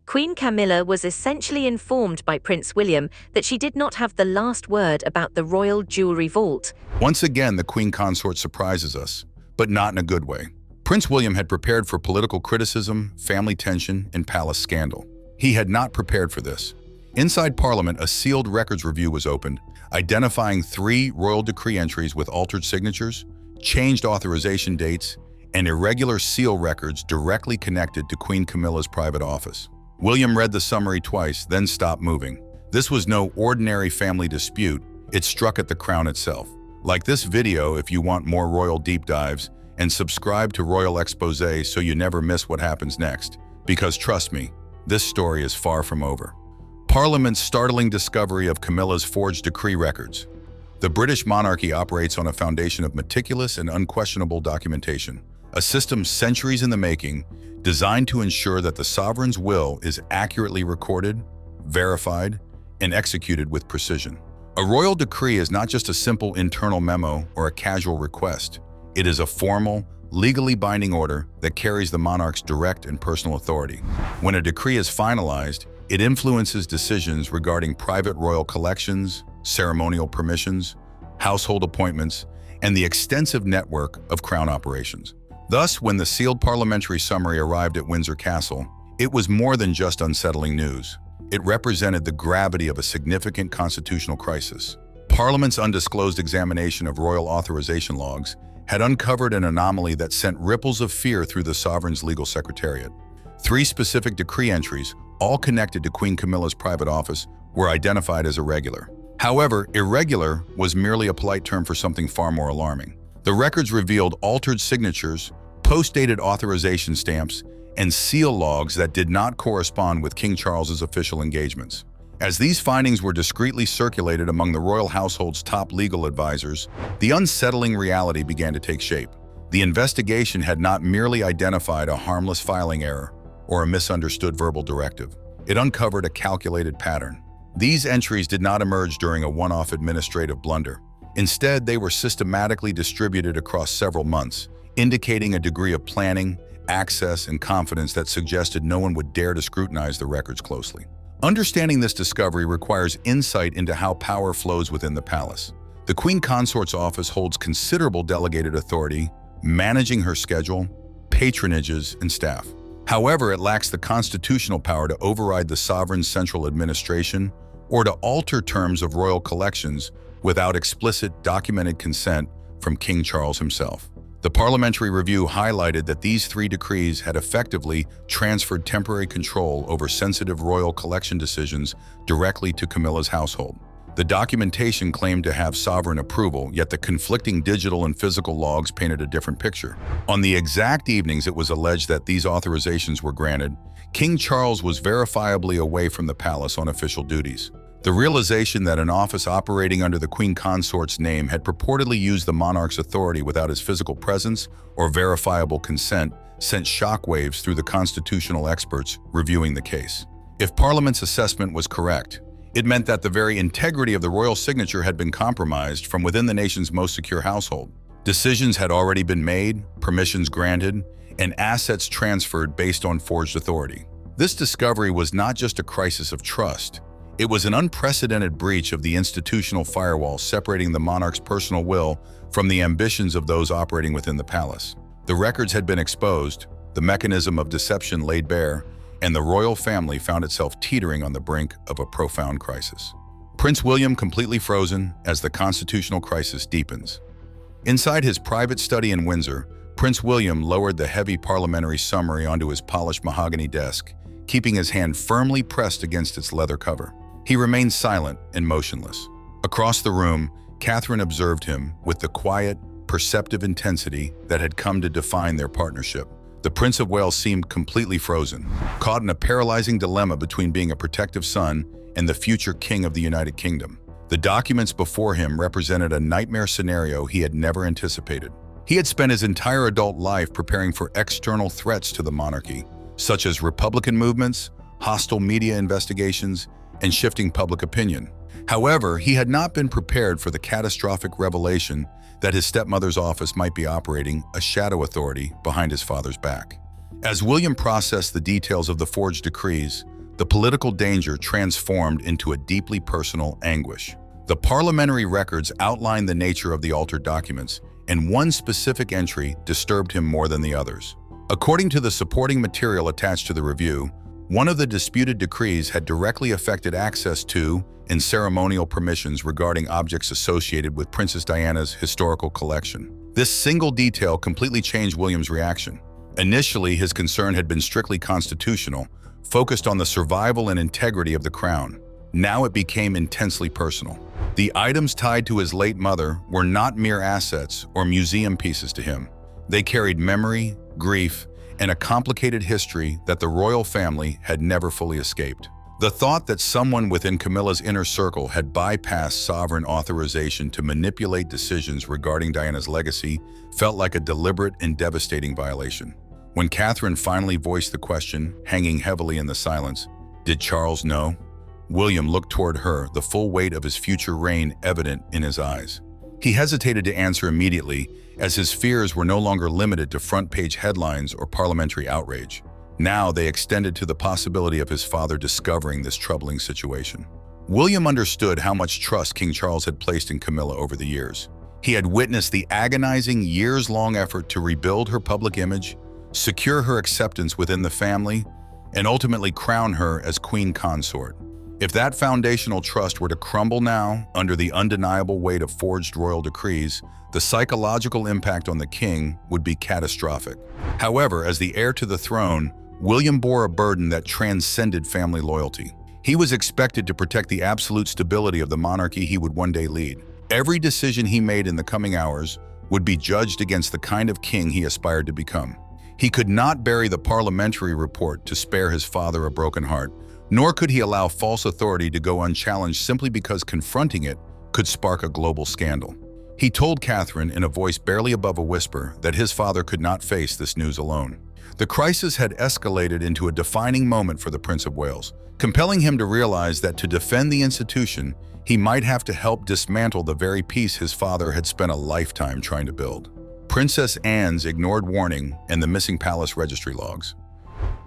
Queen Camilla was essentially informed by Prince William that she did not have the last word about the royal jewelry vault. Once again, the Queen Consort surprises us, but not in a good way. Prince William had prepared for political criticism, family tension, and palace scandal. He had not prepared for this. Inside Parliament, a sealed records review was opened, identifying 3 royal decree entries with altered signatures, changed authorization dates, and irregular seal records directly connected to Queen Camilla's private office. William read the summary twice, then stopped moving. This was no ordinary family dispute, it struck at the crown itself. Like this video if you want more royal deep dives, and subscribe to Royal Exposé so you never miss what happens next. Because trust me, this story is far from over. Parliament's startling discovery of Camilla's forged decree records. The British monarchy operates on a foundation of meticulous and unquestionable documentation, a system centuries in the making, designed to ensure that the sovereign's will is accurately recorded, verified, and executed with precision. A royal decree is not just a simple internal memo or a casual request. It is a formal, legally binding order that carries the monarch's direct and personal authority. When a decree is finalized, it influences decisions regarding private royal collections, ceremonial permissions, household appointments, and the extensive network of crown operations. Thus, when the sealed parliamentary summary arrived at Windsor Castle, it was more than just unsettling news. It represented the gravity of a significant constitutional crisis. Parliament's undisclosed examination of royal authorization logs had uncovered an anomaly that sent ripples of fear through the sovereign's legal secretariat. 3 specific decree entries, all connected to Queen Camilla's private office, were identified as irregular. However, irregular was merely a polite term for something far more alarming. The records revealed altered signatures, post-dated authorization stamps, and seal logs that did not correspond with King Charles's official engagements. As these findings were discreetly circulated among the royal household's top legal advisors, the unsettling reality began to take shape. The investigation had not merely identified a harmless filing error or a misunderstood verbal directive. It uncovered a calculated pattern. These entries did not emerge during a one-off administrative blunder. Instead, they were systematically distributed across several months, indicating a degree of planning, access, and confidence that suggested no one would dare to scrutinize the records closely. Understanding this discovery requires insight into how power flows within the palace. The Queen Consort's office holds considerable delegated authority, managing her schedule, patronages, and staff. However, it lacks the constitutional power to override the sovereign's central administration or to alter terms of royal collections without explicit, documented consent from King Charles himself. The parliamentary review highlighted that these 3 decrees had effectively transferred temporary control over sensitive royal collection decisions directly to Camilla's household. The documentation claimed to have sovereign approval, yet the conflicting digital and physical logs painted a different picture. On the exact evenings it was alleged that these authorizations were granted, King Charles was verifiably away from the palace on official duties. The realization that an office operating under the Queen Consort's name had purportedly used the monarch's authority without his physical presence or verifiable consent sent shockwaves through the constitutional experts reviewing the case. If Parliament's assessment was correct, it meant that the very integrity of the royal signature had been compromised from within the nation's most secure household. Decisions had already been made, permissions granted, and assets transferred based on forged authority. This discovery was not just a crisis of trust. It was an unprecedented breach of the institutional firewall separating the monarch's personal will from the ambitions of those operating within the palace. The records had been exposed, the mechanism of deception laid bare, and the royal family found itself teetering on the brink of a profound crisis. Prince William completely frozen as the constitutional crisis deepens. Inside his private study in Windsor, Prince William lowered the heavy parliamentary summary onto his polished mahogany desk, keeping his hand firmly pressed against its leather cover. He remained silent and motionless. Across the room, Catherine observed him with the quiet, perceptive intensity that had come to define their partnership. The Prince of Wales seemed completely frozen, caught in a paralyzing dilemma between being a protective son and the future king of the United Kingdom. The documents before him represented a nightmare scenario he had never anticipated. He had spent his entire adult life preparing for external threats to the monarchy, such as Republican movements, hostile media investigations, and shifting public opinion. However, he had not been prepared for the catastrophic revelation that his stepmother's office might be operating a shadow authority behind his father's back. As William processed the details of the forged decrees, the political danger transformed into a deeply personal anguish. The parliamentary records outlined the nature of the altered documents, and one specific entry disturbed him more than the others. According to the supporting material attached to the review, one of the disputed decrees had directly affected access to and ceremonial permissions regarding objects associated with Princess Diana's historical collection. This single detail completely changed William's reaction. Initially, his concern had been strictly constitutional, focused on the survival and integrity of the crown. Now it became intensely personal. The items tied to his late mother were not mere assets or museum pieces to him. They carried memory, grief, and a complicated history that the royal family had never fully escaped. The thought that someone within Camilla's inner circle had bypassed sovereign authorization to manipulate decisions regarding Diana's legacy felt like a deliberate and devastating violation. When Catherine finally voiced the question, hanging heavily in the silence, "Did Charles know?" William looked toward her, the full weight of his future reign evident in his eyes. He hesitated to answer immediately, as his fears were no longer limited to front-page headlines or parliamentary outrage. Now they extended to the possibility of his father discovering this troubling situation. William understood how much trust King Charles had placed in Camilla over the years. He had witnessed the agonizing, years-long effort to rebuild her public image, secure her acceptance within the family, and ultimately crown her as Queen Consort. If that foundational trust were to crumble now under the undeniable weight of forged royal decrees, the psychological impact on the king would be catastrophic. However, as the heir to the throne, William bore a burden that transcended family loyalty. He was expected to protect the absolute stability of the monarchy he would one day lead. Every decision he made in the coming hours would be judged against the kind of king he aspired to become. He could not bury the parliamentary report to spare his father a broken heart, nor could he allow false authority to go unchallenged simply because confronting it could spark a global scandal. He told Catherine in a voice barely above a whisper that his father could not face this news alone. The crisis had escalated into a defining moment for the Prince of Wales, compelling him to realize that to defend the institution, he might have to help dismantle the very peace his father had spent a lifetime trying to build. Princess Anne's ignored warning and the missing palace registry logs.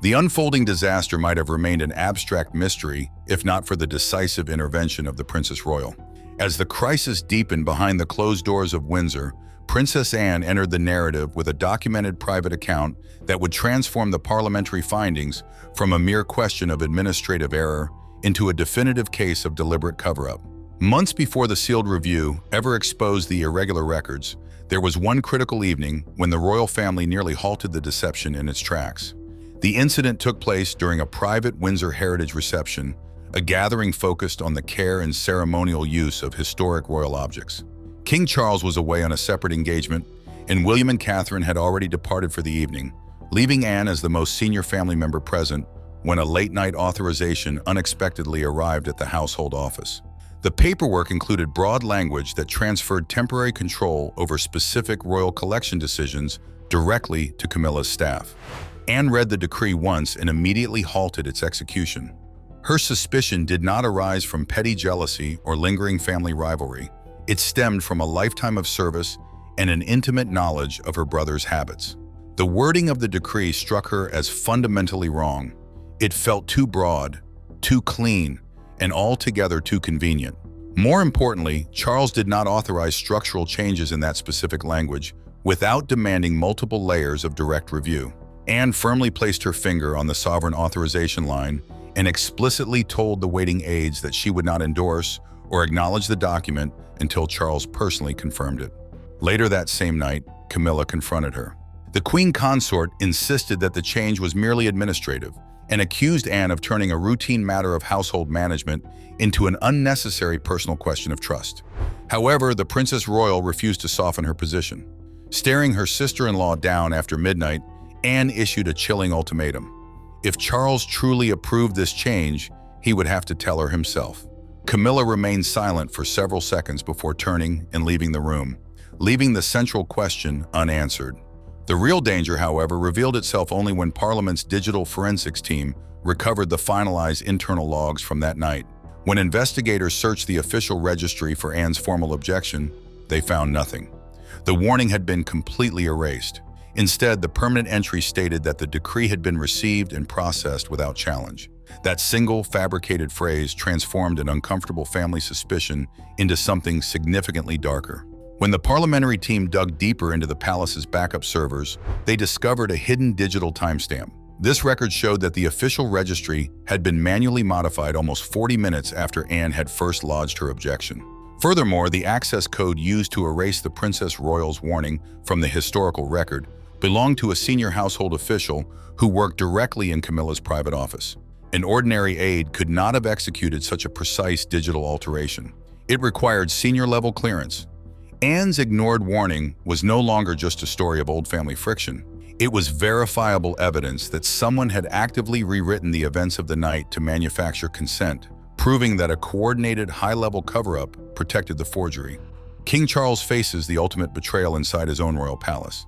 The unfolding disaster might have remained an abstract mystery if not for the decisive intervention of the Princess Royal. As the crisis deepened behind the closed doors of Windsor, Princess Anne entered the narrative with a documented private account that would transform the parliamentary findings from a mere question of administrative error into a definitive case of deliberate cover-up. Months before the sealed review ever exposed the irregular records, there was one critical evening when the royal family nearly halted the deception in its tracks. The incident took place during a private Windsor heritage reception, a gathering focused on the care and ceremonial use of historic royal objects. King Charles was away on a separate engagement, and William and Catherine had already departed for the evening, leaving Anne as the most senior family member present when a late-night authorization unexpectedly arrived at the household office. The paperwork included broad language that transferred temporary control over specific royal collection decisions directly to Camilla's staff. Anne read the decree once and immediately halted its execution. Her suspicion did not arise from petty jealousy or lingering family rivalry. It stemmed from a lifetime of service and an intimate knowledge of her brother's habits. The wording of the decree struck her as fundamentally wrong. It felt too broad, too clean, and altogether too convenient. More importantly, Charles did not authorize structural changes in that specific language without demanding multiple layers of direct review. Anne firmly placed her finger on the sovereign authorization line and explicitly told the waiting aides that she would not endorse or acknowledge the document until Charles personally confirmed it. Later that same night, Camilla confronted her. The Queen Consort insisted that the change was merely administrative and accused Anne of turning a routine matter of household management into an unnecessary personal question of trust. However, the Princess Royal refused to soften her position. Staring her sister-in-law down after midnight, Anne issued a chilling ultimatum. If Charles truly approved this change, he would have to tell her himself. Camilla remained silent for several seconds before turning and leaving the room, leaving the central question unanswered. The real danger, however, revealed itself only when Parliament's digital forensics team recovered the finalized internal logs from that night. When investigators searched the official registry for Anne's formal objection, they found nothing. The warning had been completely erased. Instead, the permanent entry stated that the decree had been received and processed without challenge. That single fabricated phrase transformed an uncomfortable family suspicion into something significantly darker. When the parliamentary team dug deeper into the palace's backup servers, they discovered a hidden digital timestamp. This record showed that the official registry had been manually modified almost 40 minutes after Anne had first lodged her objection. Furthermore, the access code used to erase the Princess Royal's warning from the historical record belonged to a senior household official who worked directly in Camilla's private office. An ordinary aide could not have executed such a precise digital alteration. It required senior-level clearance. Anne's ignored warning was no longer just a story of old family friction. It was verifiable evidence that someone had actively rewritten the events of the night to manufacture consent, proving that a coordinated high-level cover-up protected the forgery. King Charles faces the ultimate betrayal inside his own royal palace.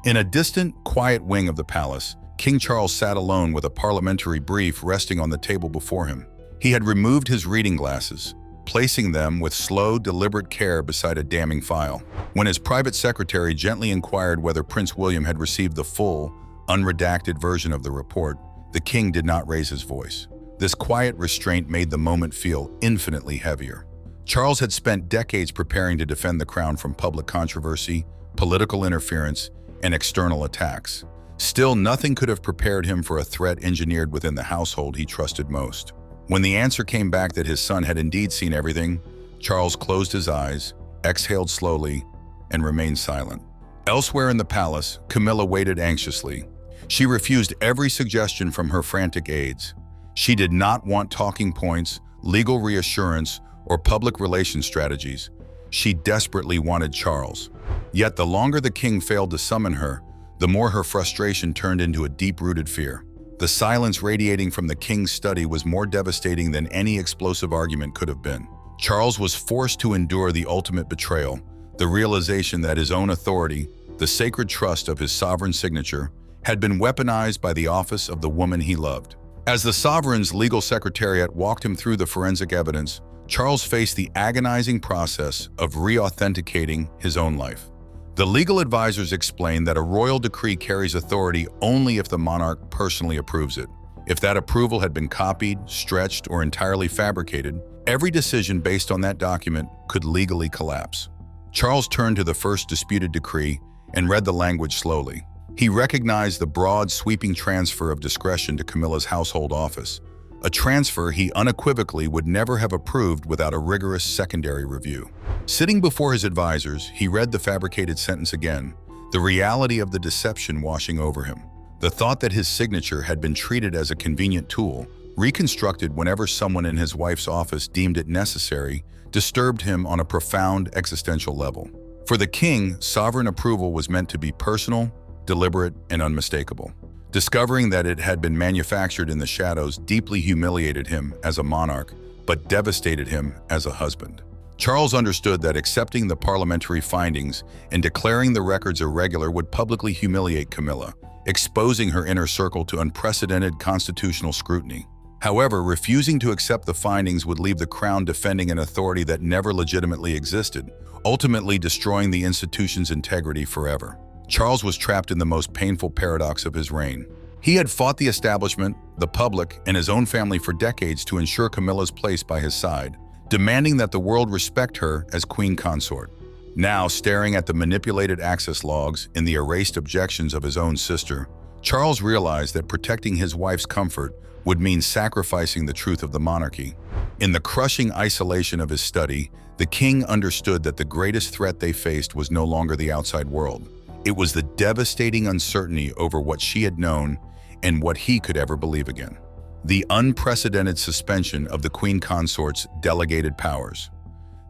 In a distant, quiet wing of the palace, King Charles sat alone with a parliamentary brief resting on the table before him. He had removed his reading glasses, placing them with slow, deliberate care beside a damning file. When his private secretary gently inquired whether Prince William had received the full, unredacted version of the report, the king did not raise his voice. This quiet restraint made the moment feel infinitely heavier. Charles had spent decades preparing to defend the crown from public controversy, political interference, and external attacks. Still, nothing could have prepared him for a threat engineered within the household he trusted most. When the answer came back that his son had indeed seen everything, Charles closed his eyes, exhaled slowly, and remained silent. Elsewhere in the palace, Camilla waited anxiously. She refused every suggestion from her frantic aides. She did not want talking points, legal reassurance, or public relations strategies. She desperately wanted Charles. Yet the longer the king failed to summon her, the more her frustration turned into a deep-rooted fear. The silence radiating from the king's study was more devastating than any explosive argument could have been. Charles was forced to endure the ultimate betrayal, the realization that his own authority, the sacred trust of his sovereign signature, had been weaponized by the office of the woman he loved. As the sovereign's legal secretariat walked him through the forensic evidence, Charles faced the agonizing process of re-authenticating his own life. The legal advisors explained that a royal decree carries authority only if the monarch personally approves it. If that approval had been copied, stretched, or entirely fabricated, every decision based on that document could legally collapse. Charles turned to the first disputed decree and read the language slowly. He recognized the broad, sweeping transfer of discretion to Camilla's household office, a transfer he unequivocally would never have approved without a rigorous secondary review. Sitting before his advisors, he read the fabricated sentence again, the reality of the deception washing over him. The thought that his signature had been treated as a convenient tool, reconstructed whenever someone in his wife's office deemed it necessary, disturbed him on a profound existential level. For the king, sovereign approval was meant to be personal, deliberate, and unmistakable. Discovering that it had been manufactured in the shadows deeply humiliated him as a monarch, but devastated him as a husband. Charles understood that accepting the parliamentary findings and declaring the records irregular would publicly humiliate Camilla, exposing her inner circle to unprecedented constitutional scrutiny. However, refusing to accept the findings would leave the crown defending an authority that never legitimately existed, ultimately destroying the institution's integrity forever. Charles was trapped in the most painful paradox of his reign. He had fought the establishment, the public, and his own family for decades to ensure Camilla's place by his side, demanding that the world respect her as queen consort. Now, staring at the manipulated access logs and the erased objections of his own sister, Charles realized that protecting his wife's comfort would mean sacrificing the truth of the monarchy. In the crushing isolation of his study, the king understood that the greatest threat they faced was no longer the outside world. It was the devastating uncertainty over what she had known and what he could ever believe again. The unprecedented suspension of the queen consort's delegated powers.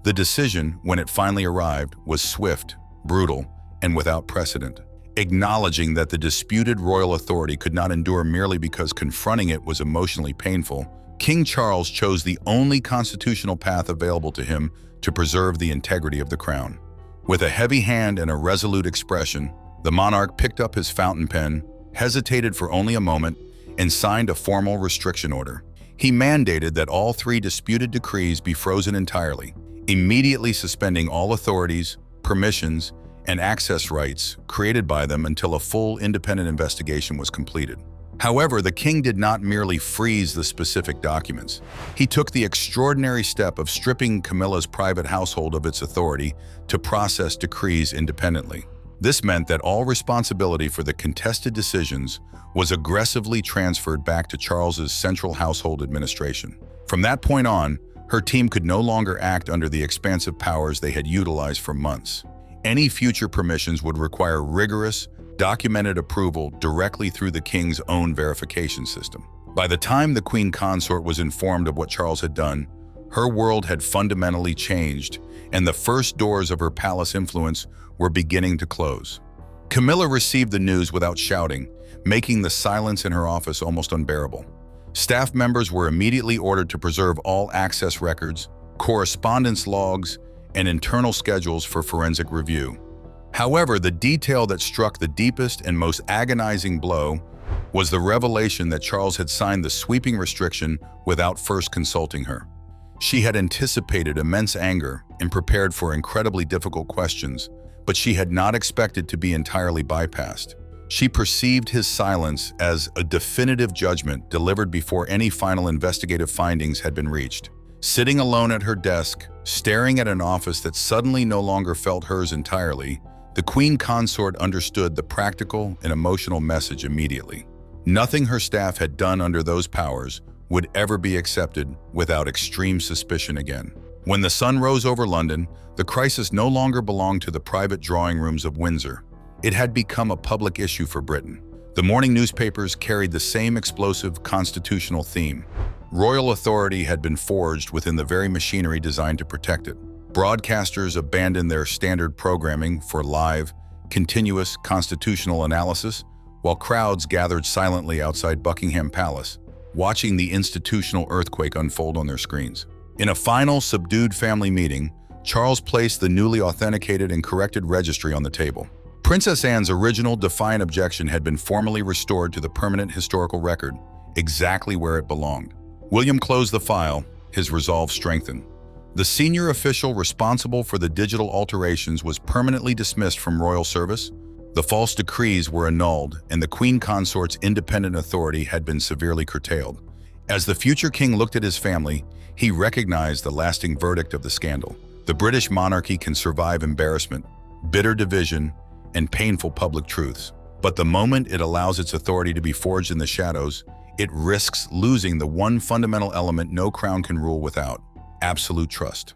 The decision, when it finally arrived, was swift, brutal, and without precedent. Acknowledging that the disputed royal authority could not endure merely because confronting it was emotionally painful, King Charles chose the only constitutional path available to him to preserve the integrity of the crown. With a heavy hand and a resolute expression, the monarch picked up his fountain pen, hesitated for only a moment, and signed a formal restriction order. He mandated that all 3 disputed decrees be frozen entirely, immediately suspending all authorities, permissions, and access rights created by them until a full independent investigation was completed. However, the king did not merely freeze the specific documents. He took the extraordinary step of stripping Camilla's private household of its authority to process decrees independently. This meant that all responsibility for the contested decisions was aggressively transferred back to Charles's central household administration. From that point on, her team could no longer act under the expansive powers they had utilized for months. Any future permissions would require rigorous, documented approval directly through the king's own verification system. By the time the queen consort was informed of what Charles had done, her world had fundamentally changed, and the first doors of her palace influence were beginning to close. Camilla received the news without shouting, making the silence in her office almost unbearable. Staff members were immediately ordered to preserve all access records, correspondence logs, and internal schedules for forensic review. However, the detail that struck the deepest and most agonizing blow was the revelation that Charles had signed the sweeping restriction without first consulting her. She had anticipated immense anger and prepared for incredibly difficult questions, but she had not expected to be entirely bypassed. She perceived his silence as a definitive judgment delivered before any final investigative findings had been reached. Sitting alone at her desk, staring at an office that suddenly no longer felt hers entirely, the queen consort understood the practical and emotional message immediately. Nothing her staff had done under those powers would ever be accepted without extreme suspicion again. When the sun rose over London, the crisis no longer belonged to the private drawing rooms of Windsor. It had become a public issue for Britain. The morning newspapers carried the same explosive constitutional theme. Royal authority had been forged within the very machinery designed to protect it. Broadcasters abandoned their standard programming for live, continuous constitutional analysis, while crowds gathered silently outside Buckingham Palace, watching the institutional earthquake unfold on their screens. In a final, subdued family meeting, Charles placed the newly authenticated and corrected registry on the table. Princess Anne's original defiant objection had been formally restored to the permanent historical record, exactly where it belonged. William closed the file, his resolve strengthened. The senior official responsible for the digital alterations was permanently dismissed from royal service. The false decrees were annulled, and the queen consort's independent authority had been severely curtailed. As the future king looked at his family, he recognized the lasting verdict of the scandal. The British monarchy can survive embarrassment, bitter division, and painful public truths. But the moment it allows its authority to be forged in the shadows, it risks losing the one fundamental element no crown can rule without: absolute trust.